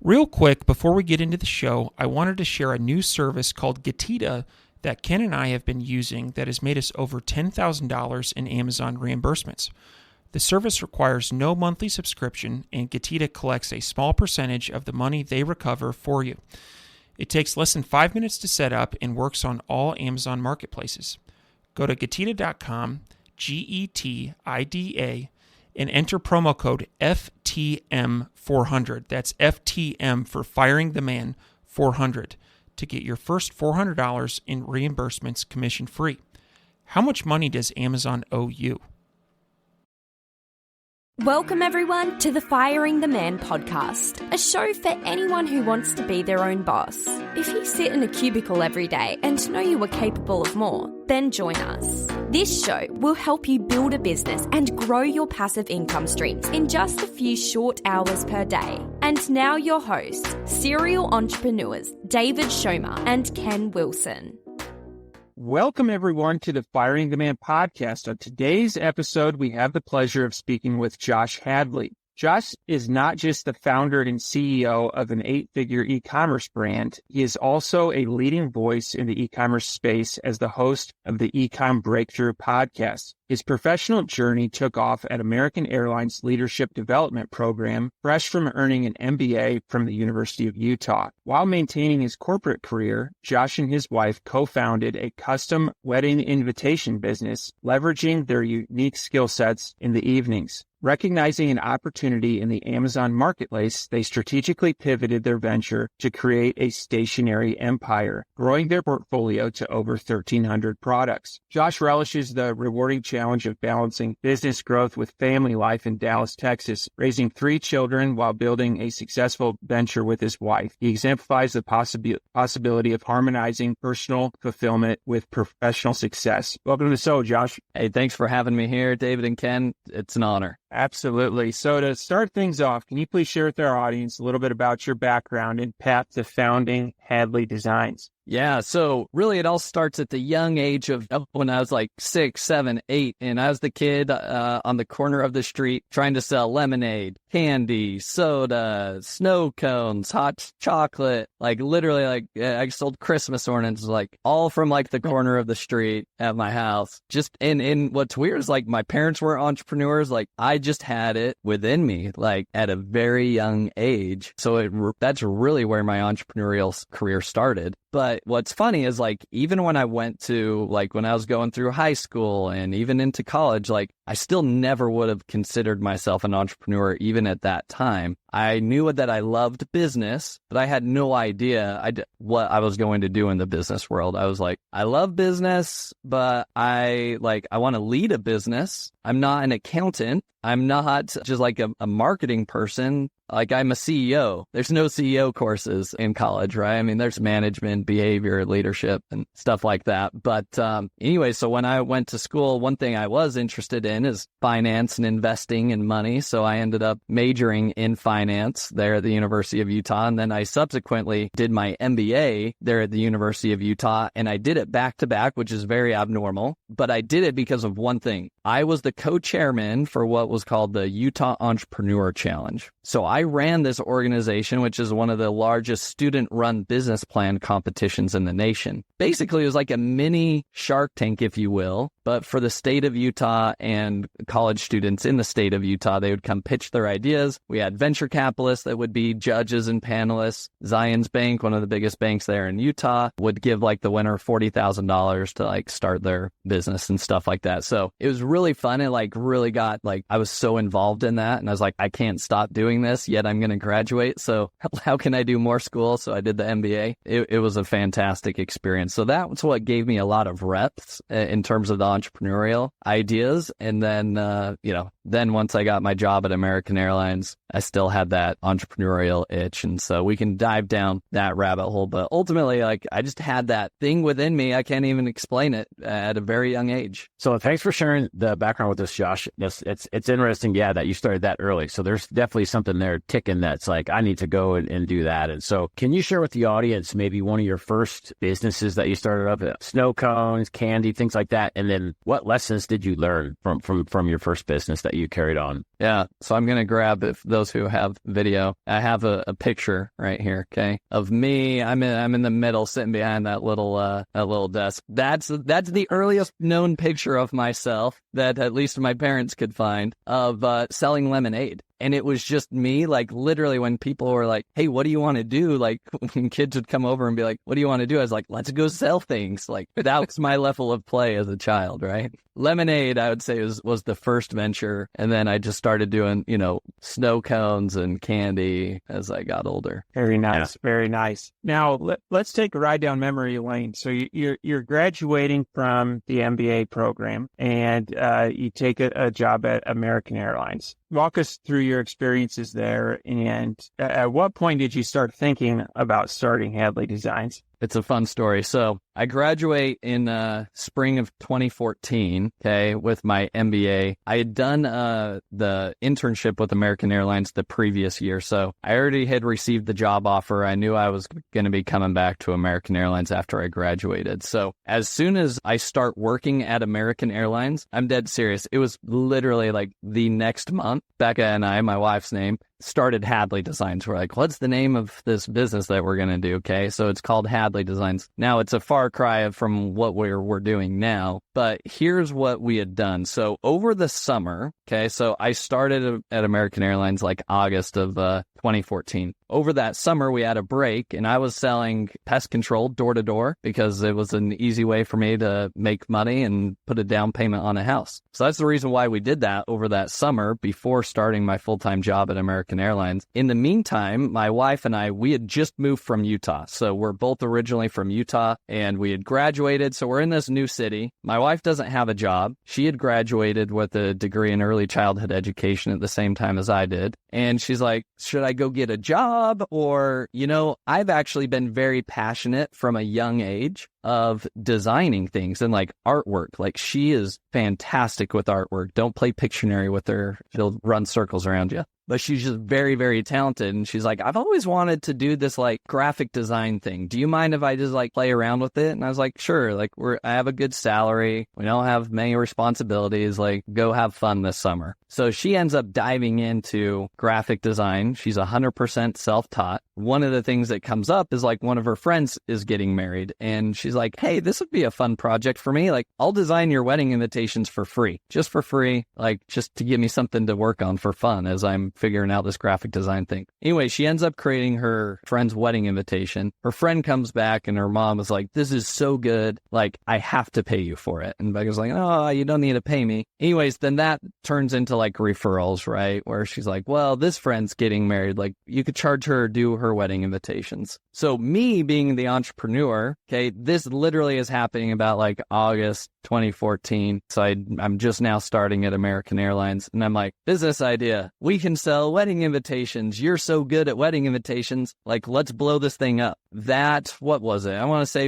Real quick, before we get into the show, I wanted to share a new service called Getita that Ken and I have been using that has made us over $10,000 in Amazon reimbursements. The service requires no monthly subscription, and Getita collects a small percentage of the money they recover for you. It takes less than 5 minutes to set up and works on all Amazon marketplaces. Go to Getita.com, Getida, and enter promo code FTM400. That's FTM for Firing the Man 400 to get your first $400 in reimbursements commission free. How much money does Amazon owe you? Welcome everyone to the Firing the Man podcast, a show for anyone who wants to be their own boss. If you sit in a cubicle every day and know you are capable of more, then join us. This show will help you build a business and grow your passive income streams in just a few short hours per day. And now your hosts, serial entrepreneurs David Schomer and Ken Wilson. Welcome, everyone, to the Firing the Man podcast. On today's episode, we have the pleasure of speaking with Josh Hadley. Josh is not just the founder and CEO of an 8-figure e-commerce brand. He is also a leading voice in the e-commerce space as the host of the Ecom Breakthrough podcast. His professional journey took off at American Airlines Leadership Development Program, fresh from earning an MBA from the University of Utah. While maintaining his corporate career, Josh and his wife co-founded a custom wedding invitation business, leveraging their unique skill sets in the evenings. Recognizing an opportunity in the Amazon marketplace, they strategically pivoted their venture to create a stationary empire, growing their portfolio to over 1,300 products. Josh relishes the rewarding challenge of balancing business growth with family life in Dallas, Texas, raising 3 children while building a successful venture with his wife. He exemplifies the possibility of harmonizing personal fulfillment with professional success. Welcome to the show, Josh. Hey, thanks for having me here, David and Ken. It's an honor. Absolutely. So to start things off, can you please share with our audience a little bit about your background and path to founding Hadley Designs? Yeah, so really it all starts at the young age of when I was like 6, 7, 8, and I was the kid on the corner of the street trying to sell lemonade, candy, soda, snow cones, hot chocolate, like literally like I sold Christmas ornaments, like all from like the corner of the street at my house. Just and what's weird is like my parents were entrepreneurs, like I just had it within me, like at a very young age. So that's really where my entrepreneurial career started. But what's funny is like, even when I went to like, when I was going through high school and even into college, like I still never would have considered myself an entrepreneur even at that time. I knew that I loved business, but I had no idea what I was going to do in the business world. I was like, I love business, but I want to lead a business. I'm not an accountant. I'm not just like a marketing person. Like I'm a CEO. There's no CEO courses in college, right? I mean, there's management, behavior, leadership, and stuff like that. But anyway, so when I went to school, one thing I was interested in is finance and investing and money. So I ended up majoring in finance there at the University of Utah. And then I subsequently did my MBA there at the University of Utah. And I did it back to back, which is very abnormal. But I did it because of one thing. I was the co-chairman for what was called the Utah Entrepreneur Challenge. So I ran this organization, which is one of the largest student-run business plan competitions in the nation. Basically, it was like a mini Shark Tank, if you will, but for the state of Utah and college students in the state of Utah. They would come pitch their ideas. We had venture capitalists that would be judges and panelists. Zions Bank, one of the biggest banks there in Utah, would give like the winner $40,000 to like start their business and stuff like that. So it was really fun. It like really got like, I was so involved in that and I was like, I can't stop doing this, yet I'm going to graduate. So how can I do more school? So I did the MBA. It was a fantastic experience. So that was what gave me a lot of reps in terms of the entrepreneurial ideas. And then, then once I got my job at American Airlines, I still had that entrepreneurial itch. And so we can dive down that rabbit hole. But ultimately, like I just had that thing within me. I can't even explain it at a very young age. So thanks for sharing the background with us, Josh. It's interesting, that you started that early. So there's definitely something there ticking that's like, I need to go and do that. And so can you share with the audience maybe one of your first businesses that you started up, snow cones, candy, things like that, and then and what lessons did you learn from your first business that you carried on? Yeah. So I'm going to grab, if those who have video, I have a picture right here. Okay. Of me. I'm in the middle sitting behind that little desk. That's the earliest known picture of myself that at least my parents could find of selling lemonade. And it was just me, like literally when people were like, hey, what do you want to do? Like when kids would come over and be like, what do you want to do? I was like, let's go sell things. Like that was my level of play as a child, right? Lemonade, I would say, was the first venture. And then I just started doing, snow cones and candy as I got older. Very nice. Yeah. Very nice. Now, let's take a ride down memory lane. So you're graduating from the MBA program and you take a job at American Airlines. Walk us through your experiences there. And at what point did you start thinking about starting Hadley Designs? It's a fun story. So I graduate in spring of 2014, okay, with my MBA. I had done the internship with American Airlines the previous year, so I already had received the job offer. I knew I was going to be coming back to American Airlines after I graduated. So as soon as I start working at American Airlines, I'm dead serious. It was literally like the next month, Becca and I, my wife's name, started Hadley Designs. We're like, what's the name of this business that we're going to do? Okay, so it's called Hadley Designs. Now it's a far cry from what we're doing now, but here's what we had done. So over the summer, okay, so I started at American Airlines like August of 2014. Over that summer, we had a break, and I was selling pest control door to door because it was an easy way for me to make money and put a down payment on a house. So that's the reason why we did that over that summer before starting my full-time job at American Airlines. In the meantime, my wife and I, we had just moved from Utah. So we're both originally from Utah, and we had graduated. So we're in this new city. My wife doesn't have a job. She had graduated with a degree in early childhood education at the same time as I did. And she's like, should I go get a job? Or, I've actually been very passionate from a young age of designing things and like artwork. Like she is fantastic with artwork. Don't play Pictionary with her. She'll run circles around you. But she's just very, very talented. And she's like, I've always wanted to do this like graphic design thing. Do you mind if I just like play around with it? And I was like, sure. Like I have a good salary. We don't have many responsibilities. Like go have fun this summer. So she ends up diving into graphic design. She's 100% self-taught. One of the things that comes up is like one of her friends is getting married. And she's like, hey, this would be a fun project for me. Like I'll design your wedding invitations for free, just for free. Like just to give me something to work on for fun as I'm figuring out this graphic design thing. Anyway, she ends up creating her friend's wedding invitation. Her friend comes back and her mom is like, this is so good. Like, I have to pay you for it. And Becca's like, oh, you don't need to pay me. Anyways, then that turns into like referrals, right? Where she's like, well, this friend's getting married. Like you could charge her to do her wedding invitations. So me being the entrepreneur, okay, this literally is happening about like August 2014. So I'm just now starting at American Airlines. And I'm like, business idea. We can sell wedding invitations. You're so good at wedding invitations. Like, let's blow this thing up. What was it? I want to say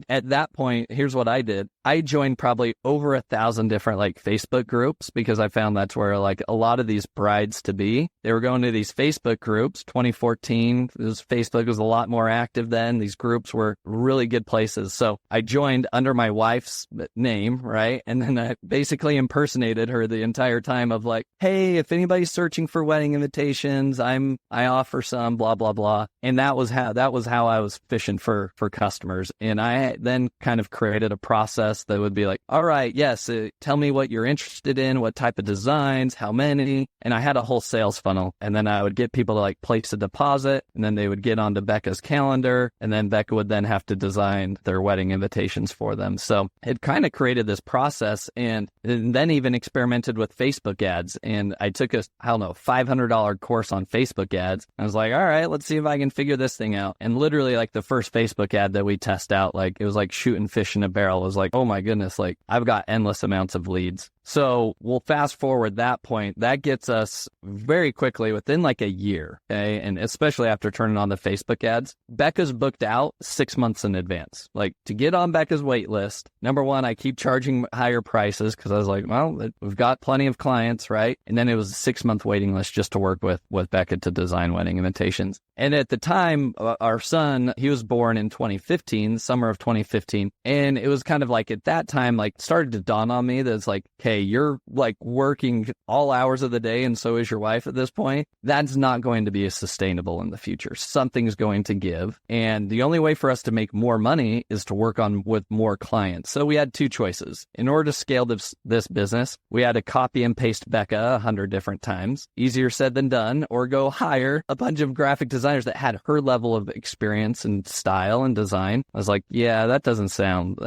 at that point, here's what I did. I joined probably over 1,000 different like Facebook groups because I found that's where like a lot of these brides to be, they were going to these Facebook groups. 2014, Facebook was a lot more active then. These groups were really good places. So I joined under my wife's name, right? And then I basically impersonated her the entire time of like, hey, if anybody's searching for wedding invitations, I offer some, blah, blah, blah. And that was how I was fishing for customers. And I then kind of created a process that would be like, all right, yes, tell me what you're interested in, what type of designs, how many. And I had a whole sales funnel. And then I would get people to like place a deposit, and then they would get onto Becca's calendar, and then Becca would then have to design their wedding invitations for them. So it kind of created this process, and then even experimented with Facebook ads. And I took a $500 course on Facebook ads. I was like, all right, let's see if I can figure this thing out. And literally like the first Facebook ad that we test out, like it was like shooting fish in a barrel. It was like, oh my goodness, like I've got endless amounts of leads. So we'll fast forward that point. That gets us very quickly within like a year. Okay. And especially after turning on the Facebook ads, Becca's booked out 6 months in advance. Like to get on Becca's wait list, number one, I keep charging higher prices because I was like, well, we've got plenty of clients, right? And then it was a 6-month waiting list just to work with Becca to design wedding invitations. And at the time, our son, he was born in 2015, summer of 2015. And it was kind of like at that time, like started to dawn on me that it's like, hey, you're like working all hours of the day and so is your wife at this point. That's not going to be sustainable in the future. Something's going to give. And the only way for us to make more money is to work on with more clients. So we had two choices. In order to scale this business, we had to copy and paste Becca 100 different times. Easier said than done. Or go hire a bunch of graphic designers that had her level of experience and style and design. I was like, yeah, that doesn't sound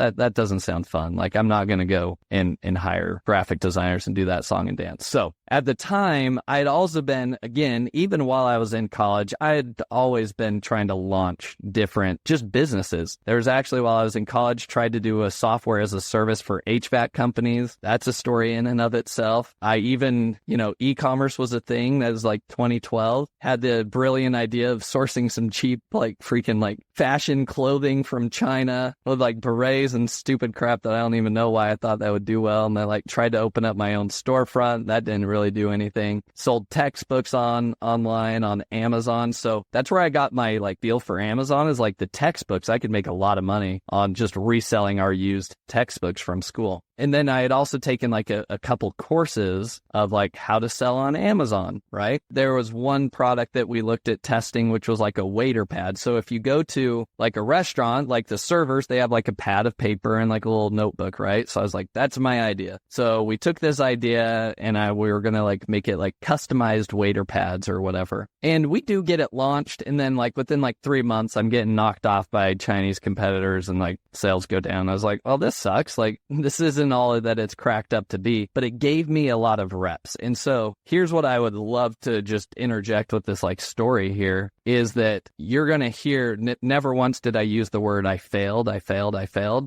fun. Like I'm not going to go and hire graphic designers and do that song and dance. So at the time, I'd also been, again, even while I was in college, I had always been trying to launch different just businesses. There was actually, while I was in college, tried to do a software as a service for HVAC companies. That's a story in and of itself. I even, e-commerce was a thing. That was like 2012. Had the brilliant idea of sourcing some cheap, like freaking like fashion clothing from China with like berets and stupid crap that I don't even know why I thought that would do well. And I like tried to open up my own storefront. That didn't really do anything. Sold textbooks online on Amazon. So that's where I got my like feel for Amazon is like the textbooks. I could make a lot of money on just reselling our used textbooks from school. And then I had also taken like a couple courses of like how to sell on Amazon, right? There was one product that we looked at testing, which was like a waiter pad. So if you go to like a restaurant, like the servers, they have like a pad of paper and like a little notebook, right? So I was like, that's my idea. So we took this idea and we were going to like make it like customized waiter pads or whatever. And we do get it launched. And then like within like 3 months, I'm getting knocked off by Chinese competitors and like sales go down. I was like, well, this sucks. Like this isn't all that it's cracked up to be, but it gave me a lot of reps. And so here's what I would love to just interject with this like story here is that you're going to hear never once did I use the word I failed,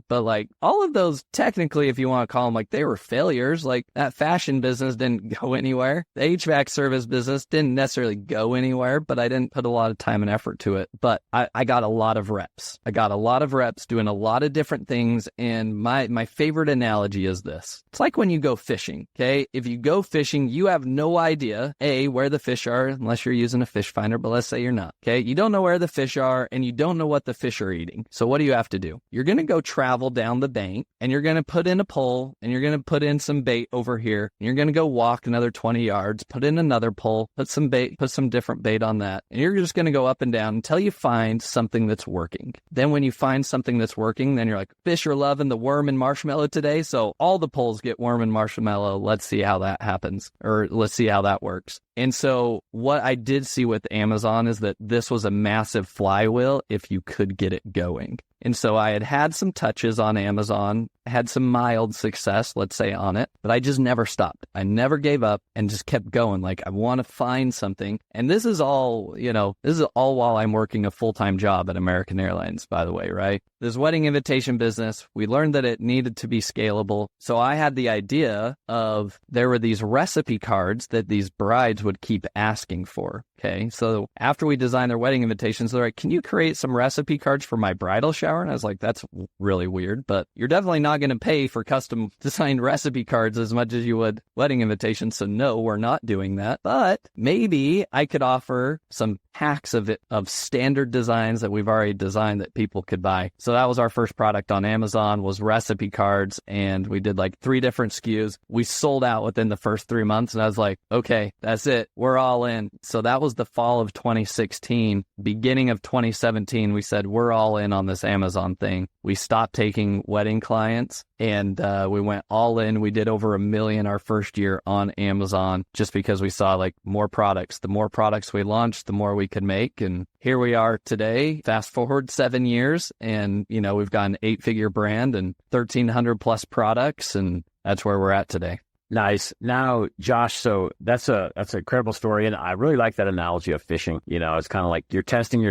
but like all of those technically, if you want to call them like they were failures, like that fashion business didn't go anywhere. The HVAC service business didn't necessarily go anywhere, but I didn't put a lot of time and effort to it. But I got a lot of reps. I got a lot of reps doing a lot of different things. And my favorite analogy is this. It's like when you go fishing, okay? If you go fishing, you have no idea, A, where the fish are, unless you're using a fish finder, but let's say you're not, okay? You don't know where the fish are, and you don't know what the fish are eating. So what do you have to do? You're going to go travel down the bank, and you're going to put in a pole, and you're going to put in some bait over here, and you're going to go walk another 20 yards, put in another pole, put some different bait on that, and you're just going to go up and down until you find something that's working. Then when you find something that's working, then you're like, fish are loving the worm and marshmallow today, so all the poles get worm and marshmallow. Let's see how that happens, or let's see how that works. And so what I did see with Amazon is that this was a massive flywheel if you could get it going. And so I had some touches on Amazon, had some mild success, let's say, on it, but I just never stopped. I never gave up and just kept going. Like, I want to find something. And this is all while I'm working a full-time job at American Airlines, by the way, right? This wedding invitation business, we learned that it needed to be scalable. So I had the idea of there were these recipe cards that these brides would keep asking for. Okay. So after we designed their wedding invitations, they're like, can you create some recipe cards for my bridal shower? And I was like, that's really weird, but you're definitely not going to pay for custom designed recipe cards as much as you would wedding invitations. So no, we're not doing that, but maybe I could offer some hacks of standard designs that we've already designed that people could buy. So that was our first product on Amazon, was recipe cards. And we did like 3 different SKUs. We sold out within the first 3 months. And I was like, okay, that's it. We're all in. So that was the fall of 2016. Beginning of 2017, we said, we're all in on this Amazon thing. We stopped taking wedding clients and we went all in. We did over $1 million our first year on Amazon just because we saw like more products. The more products we launched, the more we could make. And here we are today, fast forward 7 years, and we've got an 8-figure brand and 1,300 plus products, and that's where we're at today. Nice. Now, Josh, so that's an incredible story. And I really like that analogy of fishing. It's kind of like you're testing,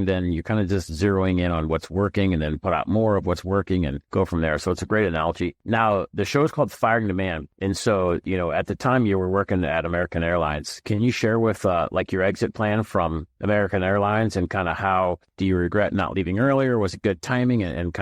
then you're kind of just zeroing in on what's working and then put out more of what's working and go from there. So it's a great analogy. Now, the show is called Firing the Man. And so, at the time you were working at American Airlines, can you share with like your exit plan from American Airlines and kind of how do you regret not leaving earlier? Was it good timing and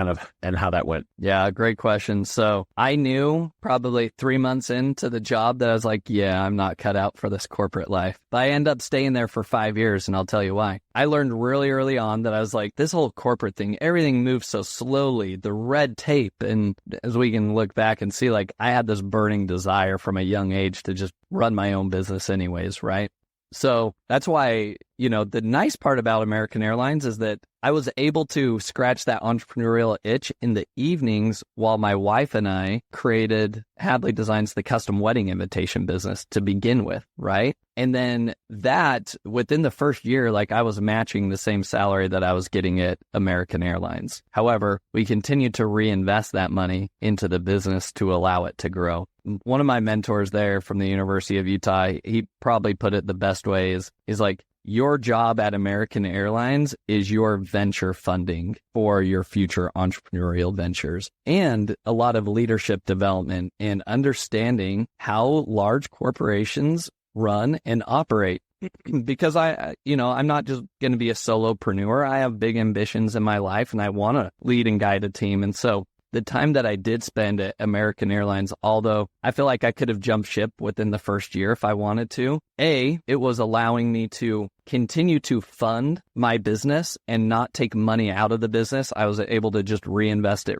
how that went? Yeah, great question. So I knew probably 3 months into the job that I was like, yeah, I'm not cut out for this corporate life. But I ended up staying there for 5 years, and I'll tell you why. I learned really early on that I was like, this whole corporate thing, everything moves so slowly, the red tape. And as we can look back and see, like, I had this burning desire from a young age to just run my own business anyways, right? So that's why, the nice part about American Airlines is that I was able to scratch that entrepreneurial itch in the evenings while my wife and I created Hadley Designs, the custom wedding invitation business to begin with, right? And then that within the first year, like I was matching the same salary that I was getting at American Airlines. However, we continued to reinvest that money into the business to allow it to grow. One of my mentors there from the University of Utah, he probably put it the best way is like, your job at American Airlines is your venture funding for your future entrepreneurial ventures and a lot of leadership development and understanding how large corporations run and operate. Because I'm not just going to be a solopreneur. I have big ambitions in my life and I want to lead and guide a team. And so the time that I did spend at American Airlines, although I feel like I could have jumped ship within the first year if I wanted to, it was allowing me to continue to fund my business and not take money out of the business. I was able to just reinvest it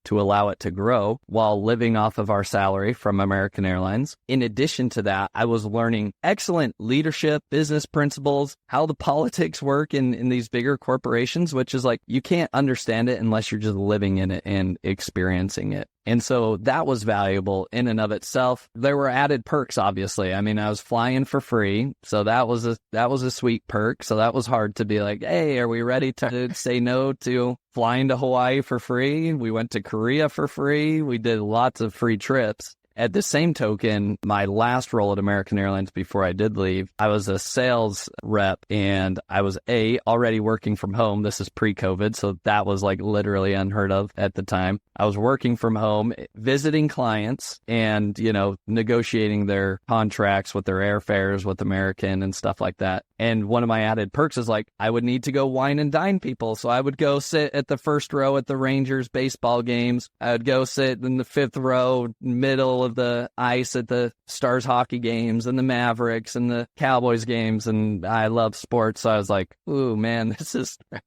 to allow it to grow while living off of our salary from American Airlines. In addition to that, I was learning excellent leadership, business principles, how the politics work in these bigger corporations, which is like, you can't understand it unless you're just living in it and experiencing it. And so that was valuable in and of itself. There were added perks, obviously. I mean, I was flying for free. So that was a sweet perk. So that was hard to be like, hey, are we ready to say no to flying to Hawaii for free? We went to Korea for free. We did lots of free trips. At the same token, my last role at American Airlines before I did leave, I was a sales rep and I was already working from home. This is pre-COVID, so that was like literally unheard of at the time. I was working from home, visiting clients and, negotiating their contracts with their airfares with American and stuff like that. And one of my added perks is like, I would need to go wine and dine people. So I would go sit at the first row at the Rangers baseball games. I would go sit in the fifth row, middle of the ice at the Stars hockey games and the Mavericks and the Cowboys games. And I love sports. So I was like, ooh, man,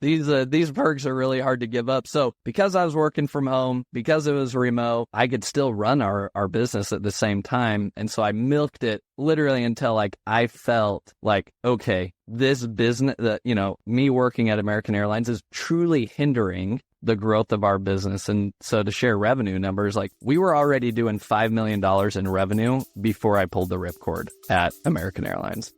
these perks are really hard to give up. So because I was working from home, because it was remote, I could still run our business at the same time. And so I milked it literally until like I felt like, okay, this business that, me working at American Airlines is truly hindering the growth of our business. And so to share revenue numbers, like we were already doing $5 million in revenue before I pulled the ripcord at American Airlines.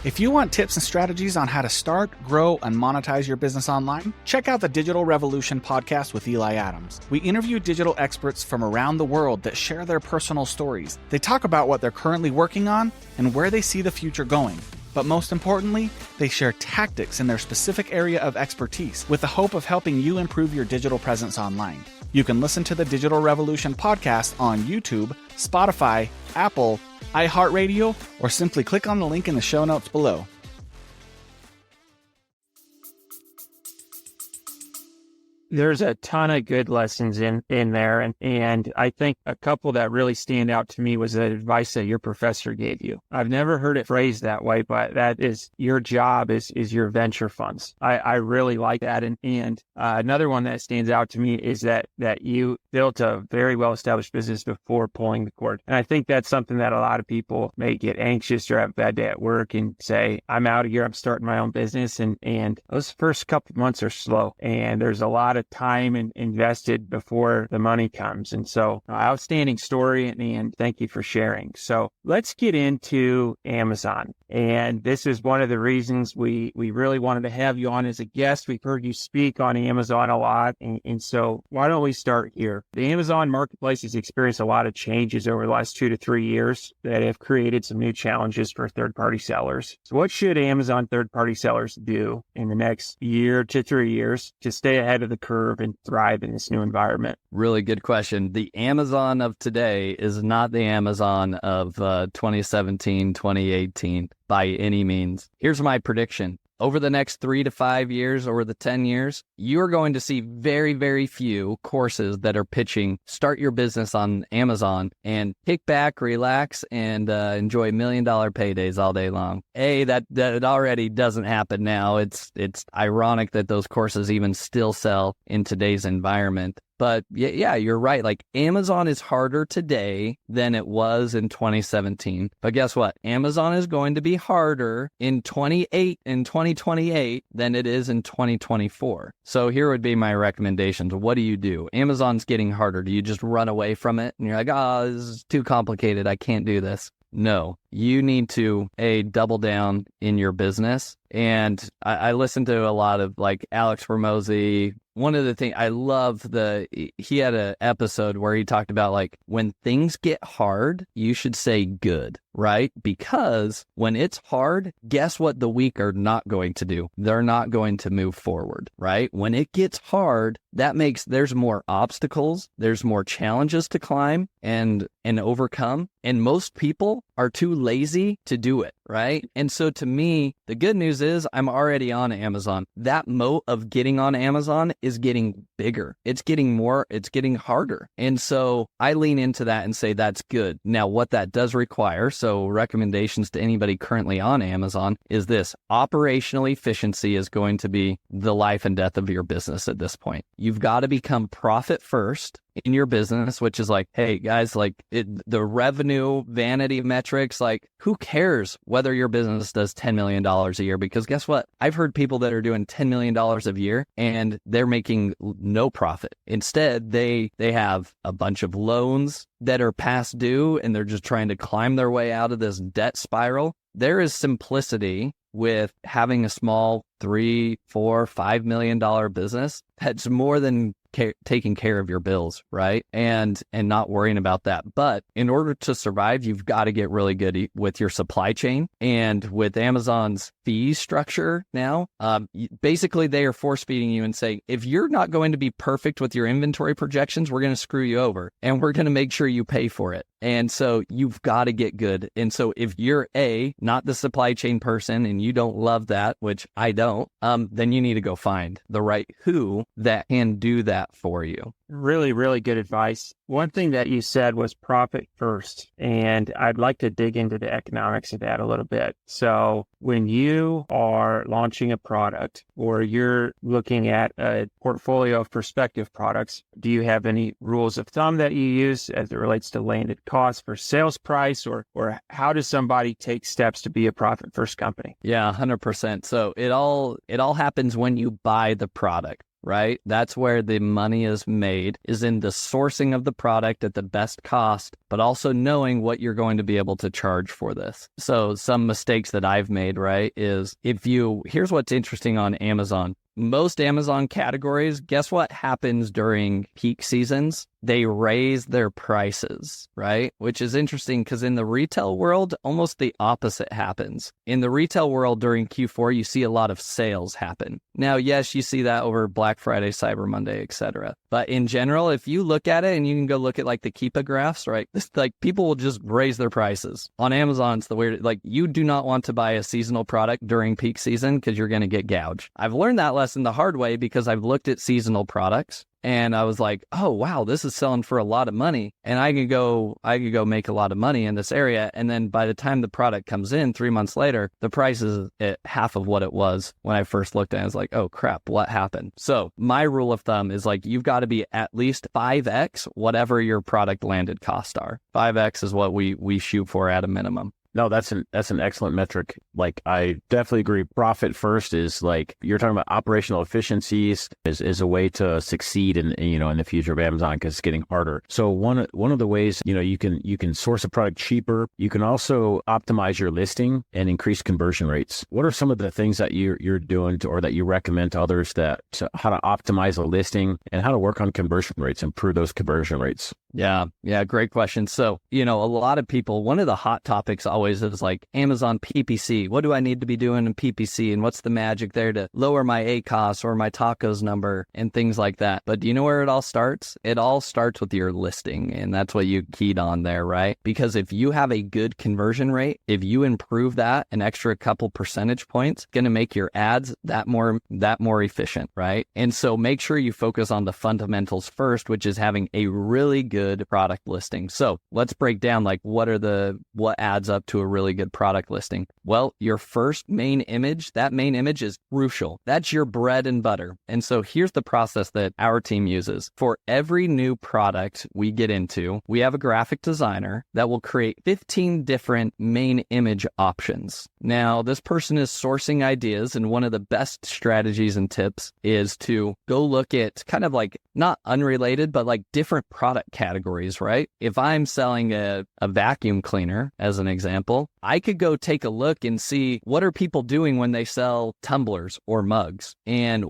If you want tips and strategies on how to start, grow, and monetize your business online, check out the Digital Revolution podcast with Eli Adams. We interview digital experts from around the world that share their personal stories. They talk about what they're currently working on and where they see the future going. But most importantly, they share tactics in their specific area of expertise with the hope of helping you improve your digital presence online. You can listen to the Digital Revolution podcast on YouTube, Spotify, Apple, iHeartRadio, or simply click on the link in the show notes below. There's a ton of good lessons in there. And I think a couple that really stand out to me was the advice that your professor gave you. I've never heard it phrased that way, but that is your job is your venture funds. I really like that. And another one that stands out to me is that you built a very well-established business before pulling the cord. And I think that's something that a lot of people may get anxious or have a bad day at work and say, I'm out of here, I'm starting my own business. And those first couple of months are slow. And there's a lot of time invested before the money comes. And so outstanding story, and thank you for sharing. So let's get into Amazon. And this is one of the reasons we really wanted to have you on as a guest. We've heard you speak on Amazon a lot. And so why don't we start here? The Amazon marketplace has experienced a lot of changes over the last 2 to 3 years that have created some new challenges for third-party sellers. So what should Amazon third-party sellers do in the next year to 3 years to stay ahead of the curve and thrive in this new environment? Really good question. The Amazon of today is not the Amazon of 2017, 2018 by any means. Here's my prediction. Over the next 3 to 5 years, over the 10 years, you're going to see very, very few courses that are pitching start your business on Amazon and kick back, relax, and enjoy $1 million paydays all day long. That already doesn't happen now. It's ironic that those courses even still sell in today's environment. But yeah, you're right. Like Amazon is harder today than it was in 2017. But guess what? Amazon is going to be harder in 2028 than it is in 2024. So here would be my recommendations. What do you do? Amazon's getting harder. Do you just run away from it? And you're like, oh, this is too complicated. I can't do this. No, you need to double down in your business. And I listened to a lot of like Alex Ramosi. One of the things I love, he had an episode where he talked about like when things get hard, you should say good, right? Because when it's hard, guess what the weak are not going to do? They're not going to move forward, right? When it gets hard, that makes there's more obstacles, there's more challenges to climb and overcome. And most people are too lazy to do it, right? And so to me, the good news is I'm already on Amazon. That moat of getting on Amazon is getting bigger. It's getting harder. And so I lean into that and say that's good. Now, what that does require, so recommendations to anybody currently on Amazon is this: operational efficiency is going to be the life and death of your business at this point. You've got to become profit first in your business, which is like, hey guys, like the revenue vanity metrics, like who cares whether your business does $10 million a year? Because guess what? I've heard people that are doing $10 million a year and they're making no profit. Instead, they have a bunch of loans that are past due and they're just trying to climb their way out of this debt spiral. There is simplicity with having a small $3, $4, $5 million business that's more than taking care of your bills, right? And not worrying about that. But in order to survive, you've got to get really good with your supply chain. And with Amazon's fee structure now, basically they are force feeding you and saying, if you're not going to be perfect with your inventory projections, we're going to screw you over and we're going to make sure you pay for it. And so you've got to get good. And so if you're not the supply chain person and you don't love that, which I don't, then you need to go find the right who that can do that for you. Really, really good advice. One thing that you said was profit first, and I'd like to dig into the economics of that a little bit. So when you are launching a product or you're looking at a portfolio of prospective products, do you have any rules of thumb that you use as it relates to landed cost for sales price, or how does somebody take steps to be a profit first company? Yeah, 100%. So it all happens when you buy the product. Right? That's where the money is made, is in the sourcing of the product at the best cost, but also knowing what you're going to be able to charge for this. So some mistakes that I've made, right, is here's what's interesting on Amazon. Most Amazon categories, guess what happens during peak seasons? They raise their prices, right? Which is interesting because in the retail world, almost the opposite happens. In the retail world during Q4, you see a lot of sales happen. Now, yes, you see that over Black Friday, Cyber Monday, etc. But in general, if you look at it, and you can go look at like the Keepa graphs, right? Like people will just raise their prices. On Amazon, it's the weird, like you do not want to buy a seasonal product during peak season because you're going to get gouged. I've learned that lesson the hard way because I've looked at seasonal products. And I was like, oh, wow, this is selling for a lot of money. And I could go make a lot of money in this area. And then by the time the product comes in 3 months later, the price is at half of what it was when I first looked at it. I was like, oh, crap, what happened? So my rule of thumb is like, you've got to be at least 5x whatever your product landed costs are. 5x is what we shoot for at a minimum. No, that's an excellent metric. Like, I definitely agree. Profit first is like, you're talking about operational efficiencies is a way to succeed in the future of Amazon, because it's getting harder. So one of the ways, you can source a product cheaper. You can also optimize your listing and increase conversion rates. What are some of the things that you're doing or that you recommend to others how to optimize a listing and how to work on conversion rates, improve those conversion rates? Yeah, great question. So, a lot of people, one of the hot topics always is like Amazon PPC. What do I need to be doing in PPC? And what's the magic there to lower my ACOS or my tacos number and things like that? But do you know where it all starts? It all starts with your listing. And that's what you keyed on there, right? Because if you have a good conversion rate, if you improve that an extra couple percentage points, going to make your ads that more efficient, right? And so make sure you focus on the fundamentals first, which is having a really good product listing. So let's break down like what adds up to a really good product listing. Well, your first main image, that main image is crucial. That's your bread and butter. And so here's the process that our team uses. For every new product we get into, we have a graphic designer that will create 15 different main image options. Now, this person is sourcing ideas, and one of the best strategies and tips is to go look at kind of like not unrelated, but like different product categories, right? If I'm selling a vacuum cleaner, as an example, I could go take a look and see what are people doing when they sell tumblers or mugs, and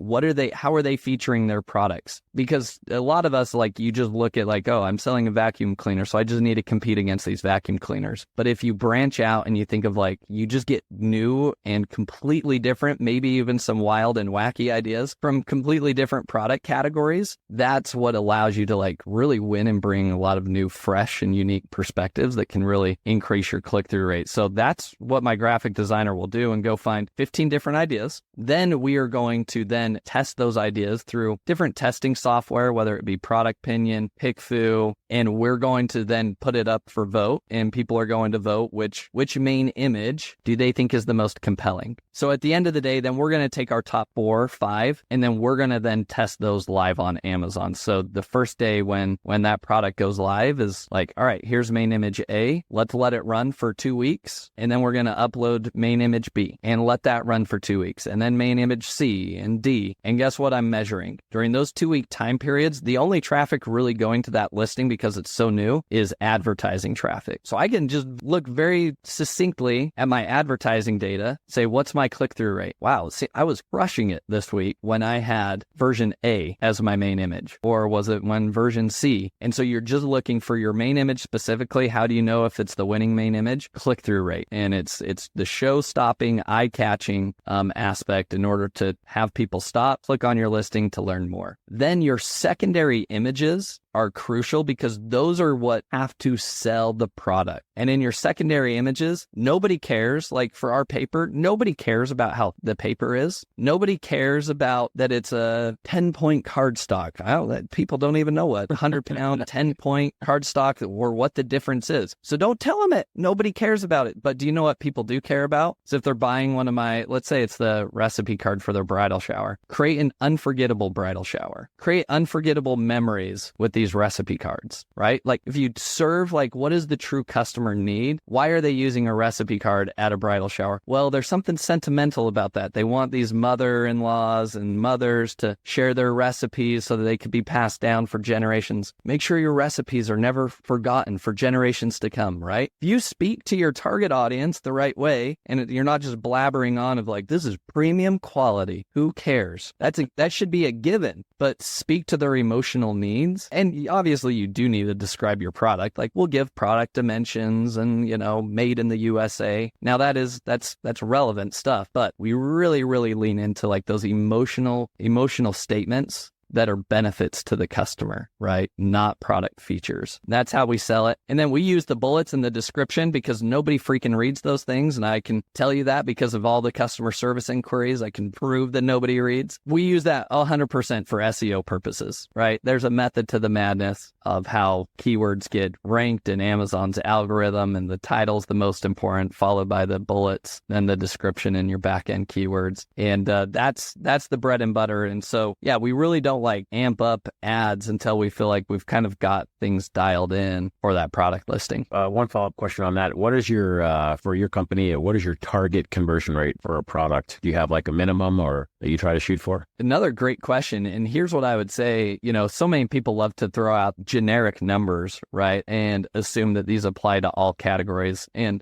how are they featuring their products? Because a lot of us, like, you just look at like, oh, I'm selling a vacuum cleaner, so I just need to compete against these vacuum cleaners. But if you branch out and you think of like, you just get new and completely different, maybe even some wild and wacky ideas from completely different product categories, that's what allows you to like really win and bring a lot of new, fresh and unique perspectives that can really increase your click-through rate. So that's what my graphic designer will do, and go find 15 different ideas. Then we are going to then test those ideas through different testing software, whether it be Product Pinion, PickFu, and we're going to then put it up for vote, and people are going to vote which main image do they think is the most compelling. So at the end of the day, then we're going to take our top 4 or 5, and then we're going to then test those live on Amazon. So the first day when that product goes live is like, all right, here's main image A. Let's let it run for 2 weeks. And then we're going to upload main image B and let that run for 2 weeks. And then main image C and D. And guess what I'm measuring? During those 2-week time periods, the only traffic really going to that listing, because it's so new, is advertising traffic. So I can just look very succinctly at my advertising data, say, what's my click-through rate? Wow, see, I was crushing it this week when I had version A as my main image, or was it when version C? And so you're just looking for your main image specifically. How do you know if it's the winning main image? Click-through rate. And it's the show-stopping, eye-catching aspect in order to have people stop, click on your listing to learn more. Then your secondary images are crucial, because those are what have to sell the product. And in your secondary images, nobody cares. Like for our paper, nobody cares about how the paper is. Nobody cares about that it's a 10-point cardstock. People don't even know what 100-pound 10-point cardstock or what the difference is. So don't tell them it. Nobody cares about it. But do you know what people do care about? So if they're buying one of my, let's say it's the recipe card for their bridal shower, create an unforgettable bridal shower. Create unforgettable memories with these recipe cards, right? Like if you serve like, what does the true customer need? Why are they using a recipe card at a bridal shower? Well, there's something sentimental about that. They want these mother-in-laws and mothers to share their recipes so that they could be passed down for generations. Make sure your recipes are never forgotten for generations to come, right? If you speak to your target audience the right way, and you're not just blabbering on of like, this is premium quality, who cares? That should be a given, but speak to their emotional needs. And obviously you do need to describe your product. Like we'll give product dimensions and, made in the USA. Now that's relevant stuff, but we really, really lean into like those emotional statements that are benefits to the customer, right? Not product features. That's how we sell it. And then we use the bullets in the description, because nobody freaking reads those things. And I can tell you that because of all the customer service inquiries, I can prove that nobody reads. We use that 100% for SEO purposes, right? There's a method to the madness of how keywords get ranked in Amazon's algorithm, and the title's the most important, followed by the bullets, then the description and your back-end keywords. And that's the bread and butter. And so, yeah, we really don't don't like amp up ads until we feel like we've kind of got things dialed in for that product listing. One follow-up question on that. What is your, for your company, what is your target conversion rate for a product? Do you have like a minimum or that you try to shoot for? Another great question. And here's what I would say, so many people love to throw out generic numbers, right? And assume that these apply to all categories. And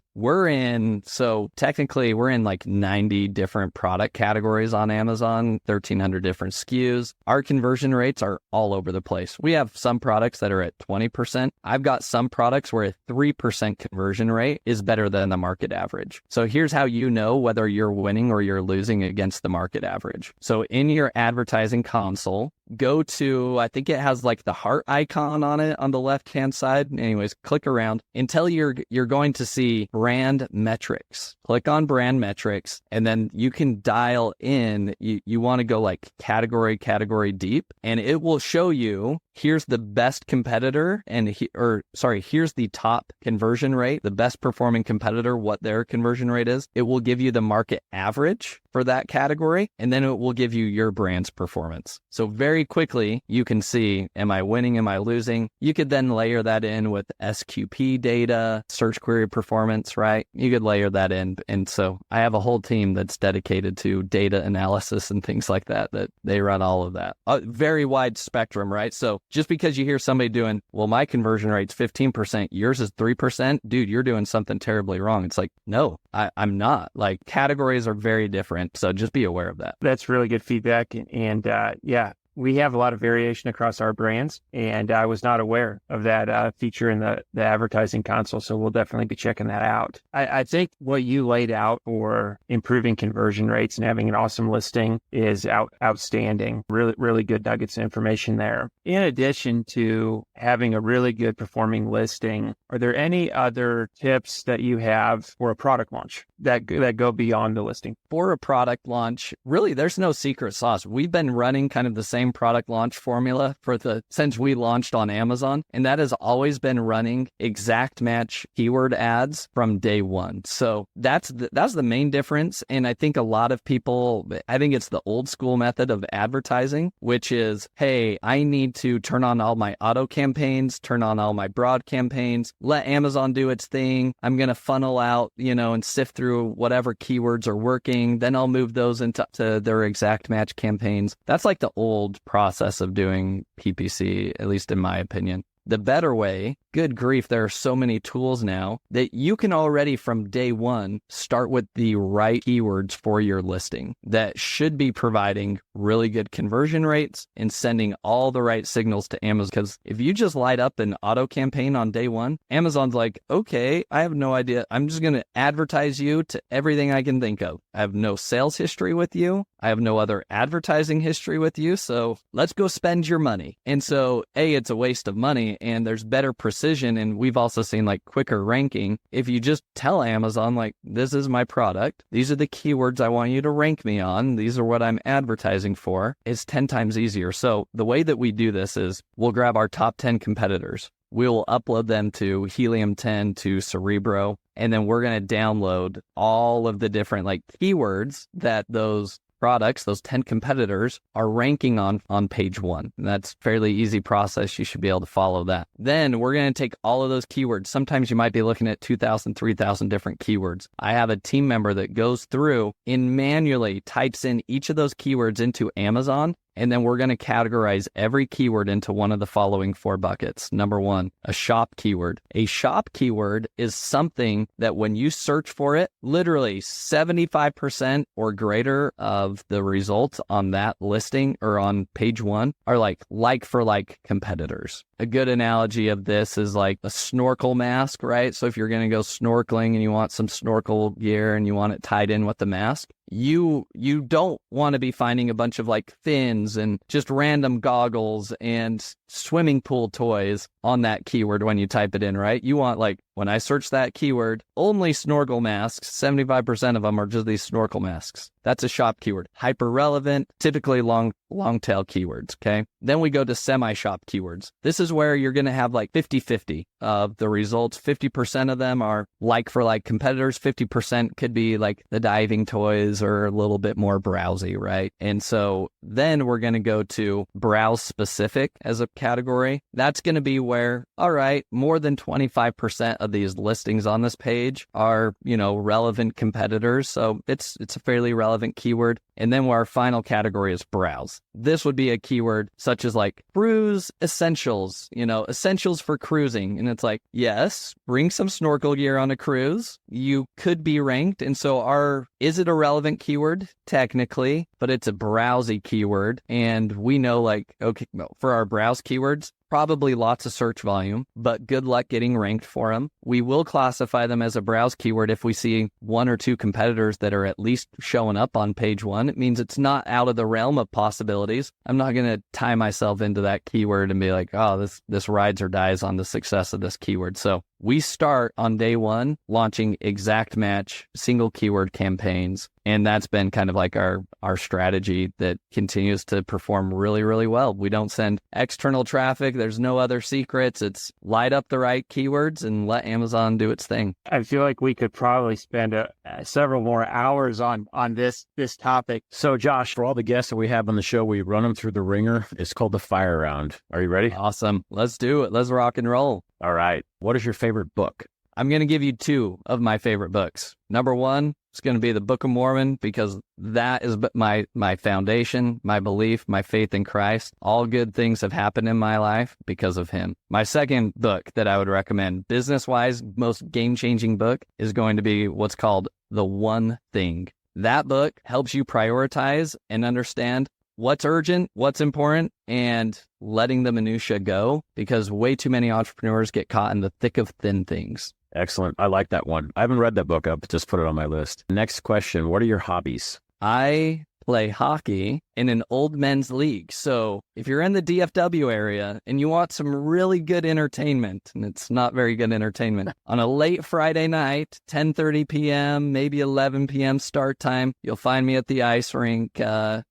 technically we're in like 90 different product categories on Amazon, 1,300 different SKUs. Our conversion rates are all over the place. We have some products that are at 20%. I've got some products where a 3% conversion rate is better than the market average. So here's how you know whether you're winning or you're losing against the market average. So in your advertising console, go to, I think it has like the heart icon on it on the left-hand side. Anyways, click around until you're going to see brand metrics. Click on brand metrics, and then you can dial in. You want to go like category deep, and it will show you here's the best competitor here's the top conversion rate, the best performing competitor, what their conversion rate is. It will give you the market average for that category, and then it will give you your brand's performance. So very quickly, you can see, am I winning? Am I losing? You could then layer that in with SQP data, search query performance, right? You could layer that in. And so I have a whole team that's dedicated to data analysis and things like that they run all of that. A very wide spectrum, right? So just because you hear somebody doing, well, my conversion rate's 15%, yours is 3%, dude, you're doing something terribly wrong. It's like, no, I'm not. Like, categories are very different. So just be aware of that. That's really good feedback. And yeah, we have a lot of variation across our brands, and I was not aware of that feature in the advertising console. So we'll definitely be checking that out. I think what you laid out for improving conversion rates and having an awesome listing is outstanding. Really, really good nuggets of information there. In addition to having a really good performing listing, are there any other tips that you have for a product launch that go beyond the listing? For a product launch, really, there's no secret sauce. We've been running kind of the same product launch formula since we launched on Amazon, and that has always been running exact match keyword ads from day one. So that's the main difference. And I think a lot of people, I think it's the old school method of advertising, which is, hey, I need to turn on all my auto campaigns, turn on all my broad campaigns, let Amazon do its thing. I'm going to funnel out, and sift through whatever keywords are working. Then I'll move those into their exact match campaigns. That's like the old process of doing PPC, at least in my opinion. The better way, good grief, there are so many tools now that you can already from day one start with the right keywords for your listing that should be providing really good conversion rates and sending all the right signals to Amazon. Because if you just light up an auto campaign on day one, Amazon's like, okay, I have no idea. I'm just going to advertise you to everything I can think of. I have no sales history with you. I have no other advertising history with you. So let's go spend your money. And so it's a waste of money, and there's better precision. And we've also seen like quicker ranking. If you just tell Amazon, like, this is my product, these are the keywords I want you to rank me on, these are what I'm advertising for, it's 10 times easier. So the way that we do this is we'll grab our top 10 competitors. We'll upload them to Helium 10, to Cerebro, and then we're going to download all of the different like keywords that those products, those 10 competitors, are ranking on page one. And that's a fairly easy process. You should be able to follow that. Then we're going to take all of those keywords. Sometimes you might be looking at 2,000, 3,000 different keywords. I have a team member that goes through and manually types in each of those keywords into Amazon. And then we're going to categorize every keyword into one of the following 4 buckets. Number 1, a shop keyword. A shop keyword is something that when you search for it, literally 75% or greater of the results on that listing or on page 1 are like for like competitors. A good analogy of this is like a snorkel mask, right? So if you're going to go snorkeling and you want some snorkel gear and you want it tied in with the mask, you don't want to be finding a bunch of like fins and just random goggles and swimming pool toys on that keyword when you type it in, right? You want, like, when I search that keyword, only snorkel masks, 75% of them are just these snorkel masks. That's a shop keyword. Hyper relevant, typically long tail keywords, okay? Then we go to semi-shop keywords. This is where you're going to have like 50-50 of the results. 50% of them are like for like competitors. 50% could be like the diving toys things are a little bit more browsy, right? And so then we're going to go to browse specific as a category. That's going to be where, all right, more than 25% of these listings on this page are, relevant competitors. So it's a fairly relevant keyword. And then our final category is browse. This would be a keyword such as like cruise essentials, essentials for cruising. And it's like, yes, bring some snorkel gear on a cruise. You could be ranked. And so is it a relevant keyword? Technically, but it's a browsy keyword. And we know for our browse keywords, probably lots of search volume, but good luck getting ranked for them. We will classify them as a browse keyword if we see one or two competitors that are at least showing up on page one. It means it's not out of the realm of possibilities. I'm not going to tie myself into that keyword and be like, oh, this rides or dies on the success of this keyword. So we start on day one launching exact match single keyword campaigns. And that's been kind of like our strategy that continues to perform really, really well. We don't send external traffic. There's no other secrets. It's light up the right keywords and let Amazon do its thing. I feel like we could probably spend several more hours on this topic. So Josh, for all the guests that we have on the show, we run them through the ringer. It's called the fire round. Are you ready? Awesome. Let's do it. Let's rock and roll. All right. What is your favorite book? I'm going to give you two of my favorite books. Number one, it's going to be the Book of Mormon, because that is my foundation, my belief, my faith in Christ. All good things have happened in my life because of him. My second book that I would recommend, business-wise, most game-changing book, is going to be what's called The One Thing. That book helps you prioritize and understand what's urgent, what's important, and letting the minutia go, because way too many entrepreneurs get caught in the thick of thin things. Excellent. I like that one. I haven't read that book up, just put it on my list. Next question. What are your hobbies? I play hockey in an old men's league. So if you're in the DFW area and you want some really good entertainment, and it's not very good entertainment, on a late Friday night, 10:30 p.m., maybe 11 p.m. start time, you'll find me at the ice rink,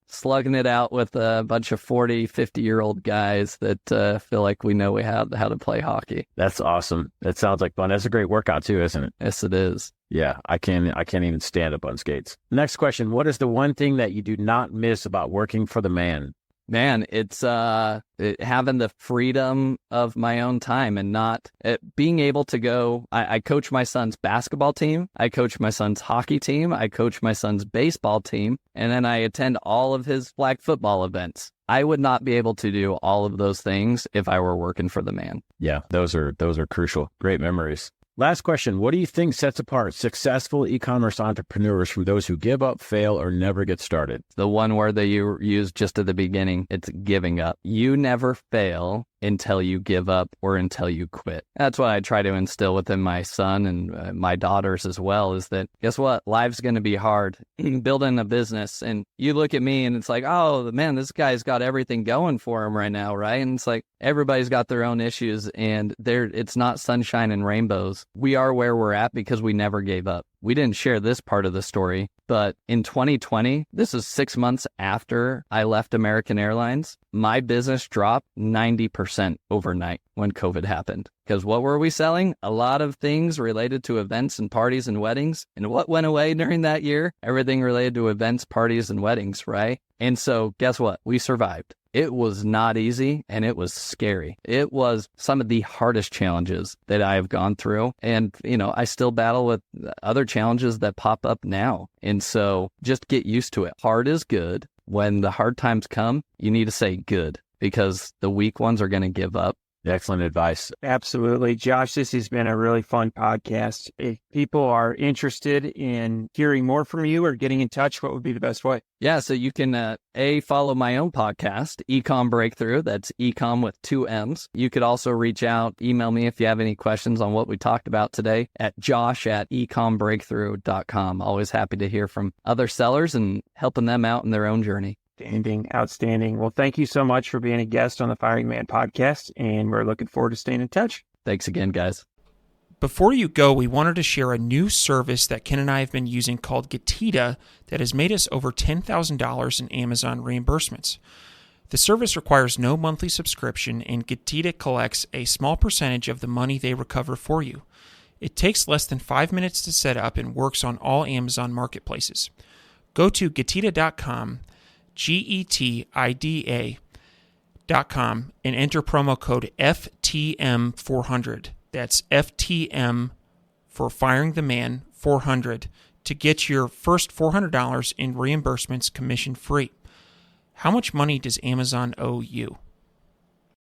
slugging it out with a bunch of 40, 50-year-old guys that feel like we know how to play hockey. That's awesome. That sounds like fun. That's a great workout too, isn't it? Yes, it is. Yeah, I can't even stand up on skates. Next question. What is the one thing that you do not miss about working for the man? Man, it's having the freedom of my own time and not being able to go. I coach my son's basketball team. I coach my son's hockey team. I coach my son's baseball team. And then I attend all of his flag football events. I would not be able to do all of those things if I were working for the man. Yeah, those are crucial. Great memories. Last question. What do you think sets apart successful e-commerce entrepreneurs from those who give up, fail, or never get started? The one word that you used just at the beginning, it's giving up. You never fail until you give up or until you quit. That's what I try to instill within my son and my daughters as well, is that, guess what? Life's going to be hard. Building a business, and you look at me and it's like, oh man, this guy's got everything going for him right now, right? And it's like, everybody's got their own issues, and it's not sunshine and rainbows. We are where we're at because we never gave up. We didn't share this part of the story, but in 2020, this is 6 months after I left American Airlines, my business dropped 90% overnight when COVID happened. Because what were we selling? A lot of things related to events and parties and weddings. And what went away during that year? Everything related to events, parties, and weddings, right? And so guess what? We survived. It was not easy, and it was scary. It was some of the hardest challenges that I have gone through. And, I still battle with other challenges that pop up now. And so just get used to it. Hard is good. When the hard times come, you need to say good, because the weak ones are going to give up. Excellent advice. Absolutely. Josh, this has been a really fun podcast. If people are interested in hearing more from you or getting in touch, what would be the best way? Yeah, so you can follow my own podcast, Ecom Breakthrough. That's Ecom with 2 M's. You could also reach out, email me if you have any questions on what we talked about today at josh@ecombreakthrough.com. Always happy to hear from other sellers and helping them out in their own journey. Outstanding. Well, thank you so much for being a guest on the Firing Man podcast, and we're looking forward to staying in touch. Thanks again, guys. Before you go, we wanted to share a new service that Ken and I have been using called Getita that has made us over $10,000 in Amazon reimbursements. The service requires no monthly subscription, and Getita collects a small percentage of the money they recover for you. It takes less than 5 minutes to set up and works on all Amazon marketplaces. Go to getida.com, GETIDA.com, and enter promo code FTM400. That's FTM for Firing the Man 400 to get your first $400 in reimbursements commission free. How much money does Amazon owe you?